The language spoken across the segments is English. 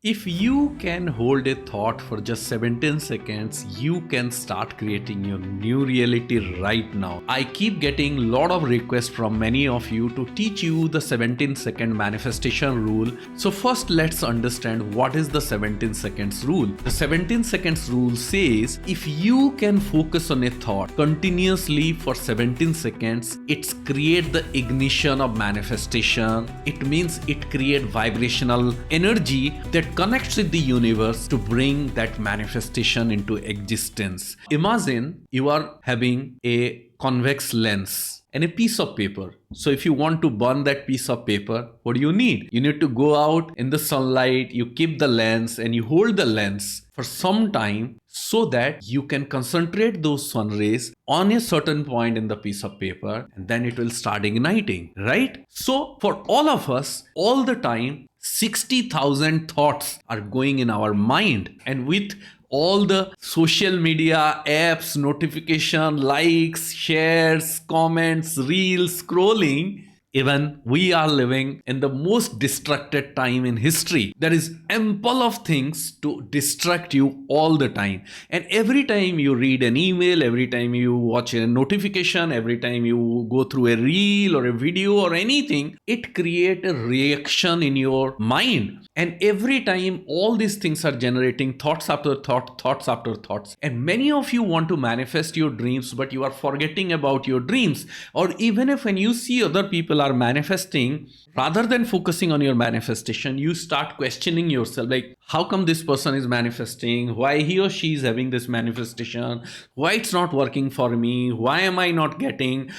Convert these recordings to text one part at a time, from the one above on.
If you can hold a thought for just 17 seconds, you can start creating your new reality right now. I keep getting a lot of requests from many of you to teach you the 17-second manifestation rule. So first let's understand what is the 17 seconds rule. The 17 seconds rule says if you can focus on a thought continuously for 17 seconds, it's create the ignition of manifestation. It means it create vibrational energy that connects with the universe to bring that manifestation into existence. Imagine you are having a convex lens and a piece of paper. So if you want to burn that piece of paper, what do you need? You need to go out in the sunlight, you keep the lens and you hold the lens for some time so that you can concentrate those sun rays on a certain point in the piece of paper and then it will start igniting, right? So for all of us, all the time, 60,000 thoughts are going in our mind, and with all the social media apps, notification, likes, shares, comments, reels, scrolling, even we are living in the most distracted time in history. There is ample of things to distract you all the time. And every time you read an email, every time you watch a notification, every time you go through a reel or a video or anything, it creates a reaction in your mind. And every time all these things are generating thoughts after thoughts after thoughts. And many of you want to manifest your dreams, but you are forgetting about your dreams. Or even if when you see other people are manifesting, rather than focusing on your manifestation, you start questioning yourself like, how come this person is manifesting? Why he or she is having this manifestation? Why it's not working for me? Why am I not getting?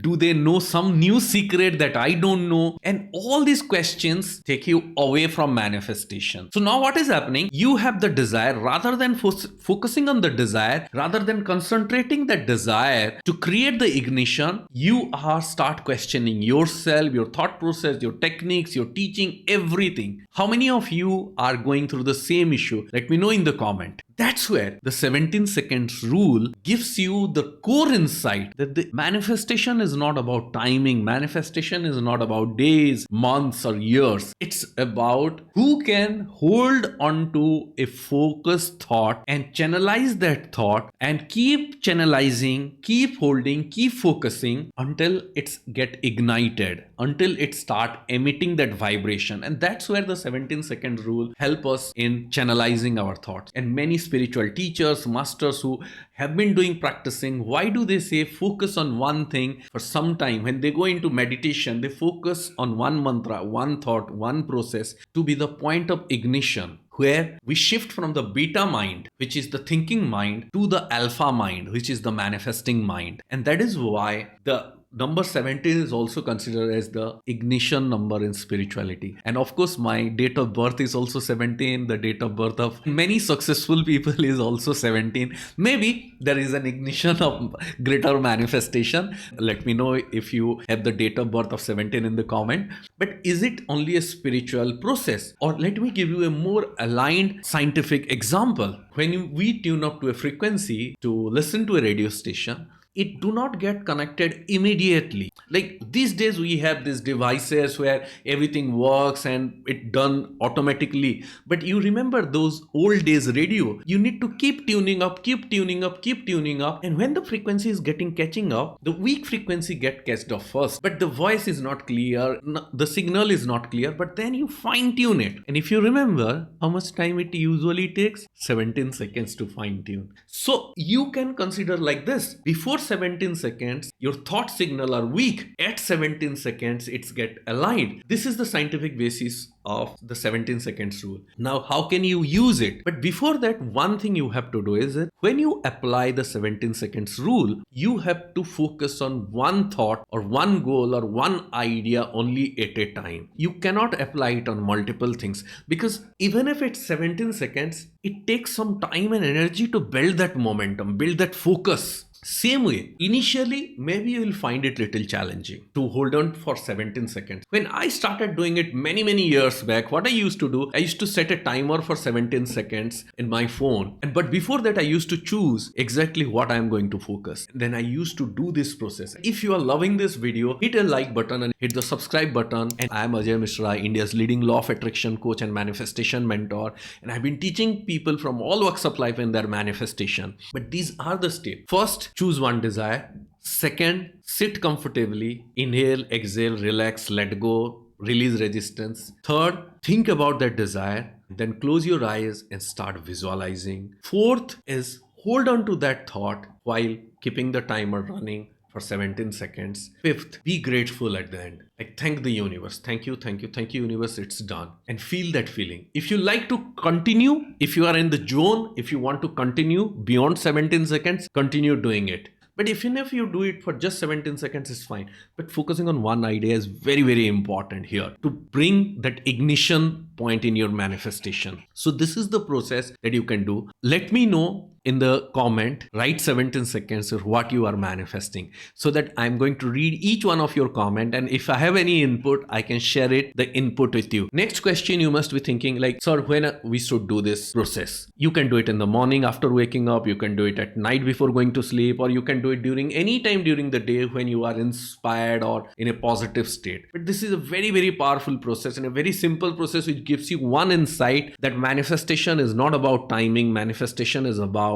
Do they know some new secret that I don't know? And all these questions take you away from manifestation. So now what is happening? You have the desire. Rather than focusing on the desire, rather than concentrating that desire to create the ignition, you are start questioning yourself, your thought process, your techniques, your teaching, everything. How many of you are going through the same issue? Let me know in the comment. That's where the 17 seconds rule gives you the core insight that the manifestation is not about timing. Manifestation is not about days, months, or years. It's about who can hold on to a focused thought and channelize that thought and keep channelizing, keep holding, keep focusing until it's get ignited, until it start emitting that vibration. And that's where the 17 second rule help us in channelizing our thoughts. And many spiritual teachers, masters who have been doing practicing, why do they say focus on one thing for some time? When they go into meditation, they focus on one mantra, one thought, one process to be the point of ignition, where we shift from the beta mind, which is the thinking mind, to the alpha mind, which is the manifesting mind. And that is why the number 17 is also considered as the ignition number in spirituality. And of course, my date of birth is also 17. The date of birth of many successful people is also 17. Maybe there is an ignition of greater manifestation. Let me know if you have the date of birth of 17 in the comment. But is it only a spiritual process? Or let me give you a more aligned scientific example. When we tune up to a frequency to listen to a radio station, it do not get connected immediately. Like these days we have these devices where everything works and it done automatically. But you remember those old days radio, you need to keep tuning up, keep tuning up, keep tuning up. And when the frequency is getting catching up, the weak frequency get catched off first. But the voice is not clear, the signal is not clear, but then you fine tune it. And if you remember how much time it usually takes, 17 seconds to fine tune. So you can consider like this. Before 17 seconds, your thought signal are weak. At 17 seconds, it's get aligned. This is the scientific basis of the 17 seconds rule. Now, how can you use it? But before that, one thing you have to do is that when you apply the 17 seconds rule, you have to focus on one thought or one goal or one idea only at a time. You cannot apply it on multiple things, because even if it's 17 seconds, it takes some time and energy to build that momentum, build that focus. Same way, initially, maybe you will find it little challenging to hold on for 17 seconds. When I started doing it many years back, what I used to do, I used to set a timer for 17 seconds in my phone. But before that, I used to choose exactly what I am going to focus. Then I used to do this process. If you are loving this video, hit a like button and hit the subscribe button. And I am Ajay Mishra, India's leading law of attraction coach and manifestation mentor. And I've been teaching people from all walks of life in their manifestation. But these are the steps. First, choose one desire. Second, sit comfortably. Inhale, exhale, relax, let go, release resistance. Third, think about that desire. Then close your eyes and start visualizing. Fourth is hold on to that thought while keeping the timer running for 17 seconds. Fifth, be grateful at the end. Like, thank the universe. Thank you, universe. It's done. And feel that feeling. If you like to continue, if you are in the zone, if you want to continue beyond 17 seconds, continue doing it. But even if you do it for just 17 seconds, it's fine. But focusing on one idea is very important here to bring that ignition point in your manifestation. So this is the process that you can do. Let me know in the comment, write 17 seconds of what you are manifesting so that I'm going to read each one of your comment, and if I have any input, I can share the input with you. Next question you must be thinking, like, sir, when we should do this process? You can do it in the morning after waking up, you can do it at night before going to sleep, or you can do it during any time during the day when you are inspired or in a positive state. But this is a very powerful process and a very simple process which gives you one insight that manifestation is not about timing. Manifestation is about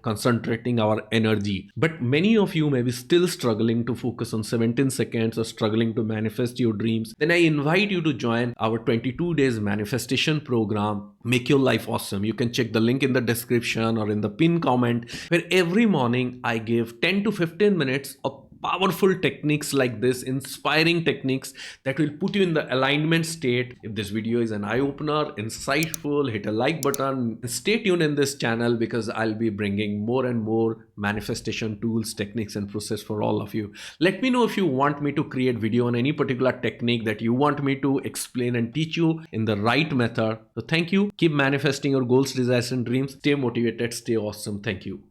concentrating our energy. But many of you may be still struggling to focus on 17 seconds or struggling to manifest your dreams. Then I invite you to join our 22 days manifestation program, Make Your Life Awesome. You can check the link in the description or in the pinned comment, where every morning I give 10 to 15 minutes of powerful techniques like this, inspiring techniques that will put you in the alignment state. If this video is an eye-opener, insightful, hit a like button. Stay tuned in this channel because I'll be bringing more and more manifestation tools, techniques, and process for all of you. Let me know if you want me to create video on any particular technique that you want me to explain and teach you in the right method. So thank you. Keep manifesting your goals, desires, and dreams. Stay motivated, stay awesome. Thank you.